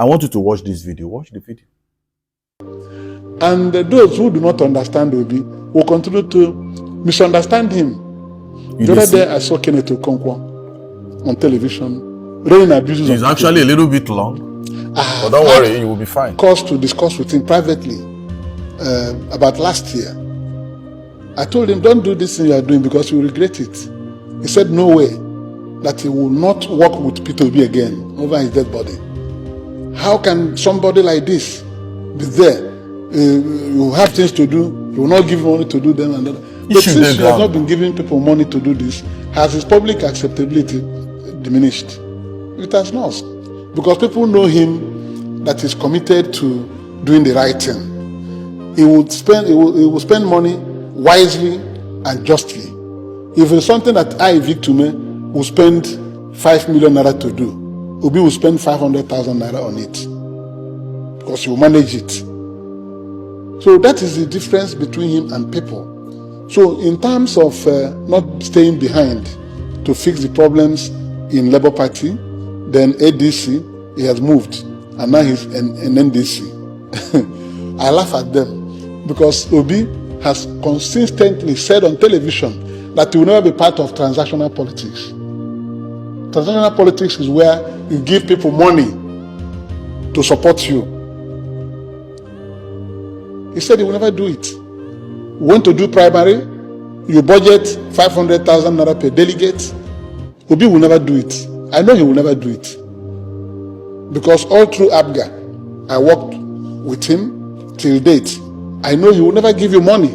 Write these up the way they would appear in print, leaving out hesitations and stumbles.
I want you to watch this video. Watch the video. And those who do not understand Obi will continue to misunderstand him. The other day I saw Kenneth Okonkwo on television raining abuses. It's actually a little bit long, but don't worry, you will be fine. Cause to discuss with him privately about last year. I told him, don't do this thing you are doing because you will regret it. He said no way, that he will not work with Peter Obi again over his dead body. How can somebody like this be there? You have things to do, you will not give money to do them. And but since he has not been giving people money to do this, has his public acceptability diminished? It has not. Because people know him that he's committed to doing the right thing. He will spend money wisely and justly. If it's something that I, Victor, will spend 5 million naira to do, Obi will spend 500,000 naira on it because he will manage it. So that is the difference between him and people. So in terms of not staying behind to fix the problems in Labour Party, then ADC, he has moved and now he's an NDC. I laugh at them because Obi has consistently said on television that he will never be part of transactional politics. Transactional politics is where you give people money to support you. He said he will never do it. You want to do primary, you budget 500,000 naira per delegate. Obi will never do it. I know he will never do it. Because all through ABGA, I worked with him till date. I know he will never give you money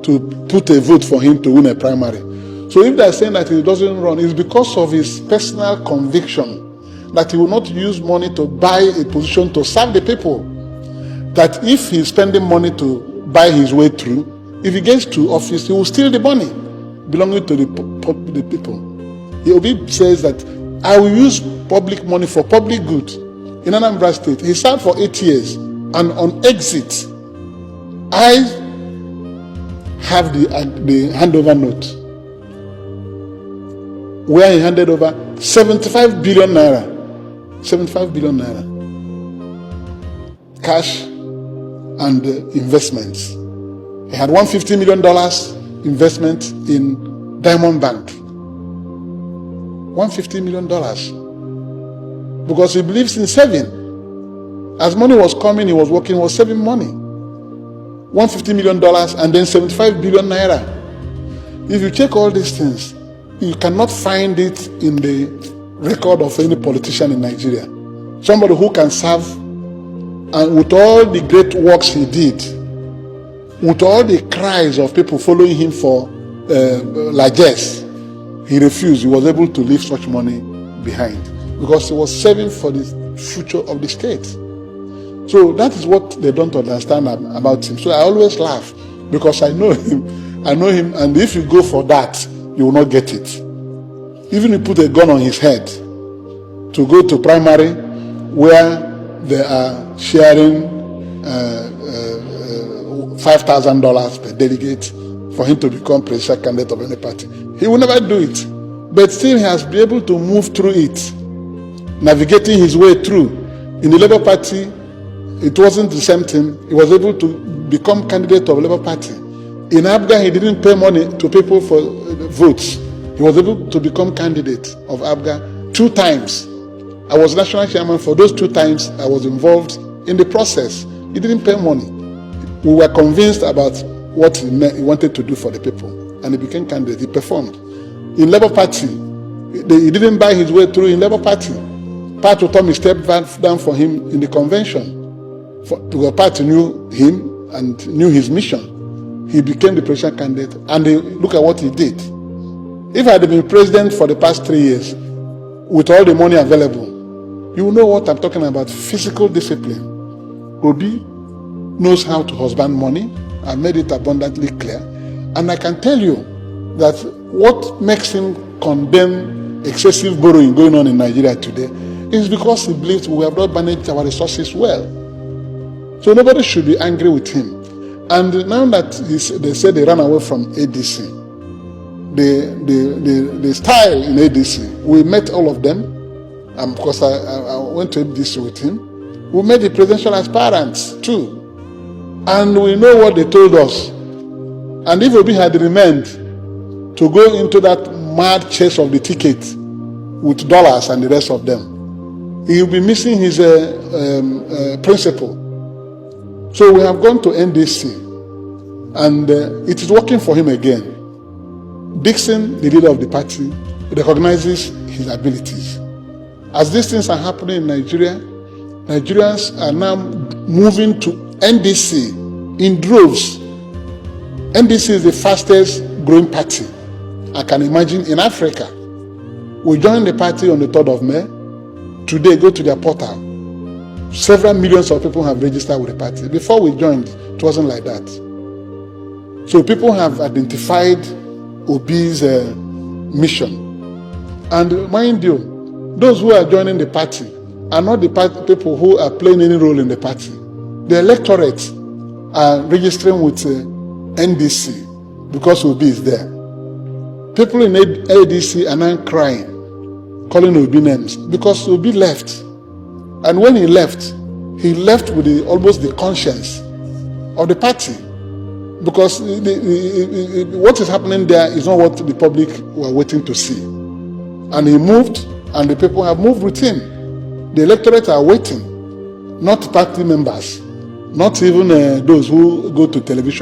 to put a vote for him to win a primary. So if they're saying that he doesn't run, it's because of his personal conviction that he will not use money to buy a position to serve the people. That if he's spending money to buy his way through, if he gets to office, he will steal the money belonging to the people. He Obi says that I will use public money for public good. In Anambra State, he served for 8 years, and on exit, I have the handover note where he handed over 75 billion naira. 75 billion naira. Cash and investments. He had $150 million investment in Diamond Bank. $150 million. Because he believes in saving. As money was coming, he was working, he was saving money. $150 million and then 75 billion naira. If you check all these things, you cannot find it in the record of any politician in Nigeria. Somebody who can serve, and with all the great works he did, with all the cries of people following him for largesse, he refused. He was able to leave such money behind because he was saving for the future of the state. So that is what they don't understand about him. So I always laugh because I know him. I know him, and if you go for that, you will not get it. Even if you put a gun on his head to go to primary where they are sharing $5,000 per delegate for him to become presidential candidate of any party, he will never do it. But still, he has been able to move through it, navigating his way through. In the Labour Party, it wasn't the same thing. He was able to become candidate of the Labour Party. In ABGA, he didn't pay money to people for votes. He was able to become candidate of ABGA 2 times. I was national chairman for those 2 times. I was involved in the process. He didn't pay money. We were convinced about what he wanted to do for the people, and he became candidate. He performed. In Labour Party, he didn't buy his way through in Labour Party. Party told me stepped down for him in the convention. The party knew him and knew his mission. He became the presidential candidate, and look at what he did. If I had been president for the past 3 years, with all the money available, you will know what I'm talking about, fiscal discipline. Obi knows how to husband money. I made it abundantly clear. And I can tell you that what makes him condemn excessive borrowing going on in Nigeria today is because he believes we have not managed our resources well. So nobody should be angry with him. And now that they say they ran away from ADC, the style in ADC, we met all of them. Because I went to this with him. We made the presidential aspirants too. And we know what they told us. And if Obi had remained to go into that mad chase of the ticket with dollars and the rest of them, he will be missing his principle. So we have gone to NDC, and it is working for him again. Dixon, the leader of the party, recognizes his abilities. As these things are happening in Nigeria, Nigerians are now moving to NDC in droves. NDC is the fastest growing party I can imagine in Africa. We joined the party on the 3rd of May. Today, go to their portal. Several millions of people have registered with the party. Before we joined, it wasn't like that. So people have identified Obi's mission. And mind you, those who are joining the party are not the people who are playing any role in the party. The electorate are registering with NDC because Obi is there. People in ADC are now crying, calling Obi names because Obi left. And when he left with almost the conscience of the party. Because what is happening there is not what the public were waiting to see. And he moved, and the people have moved with him. The electorate are waiting, not party members, not even those who go to television.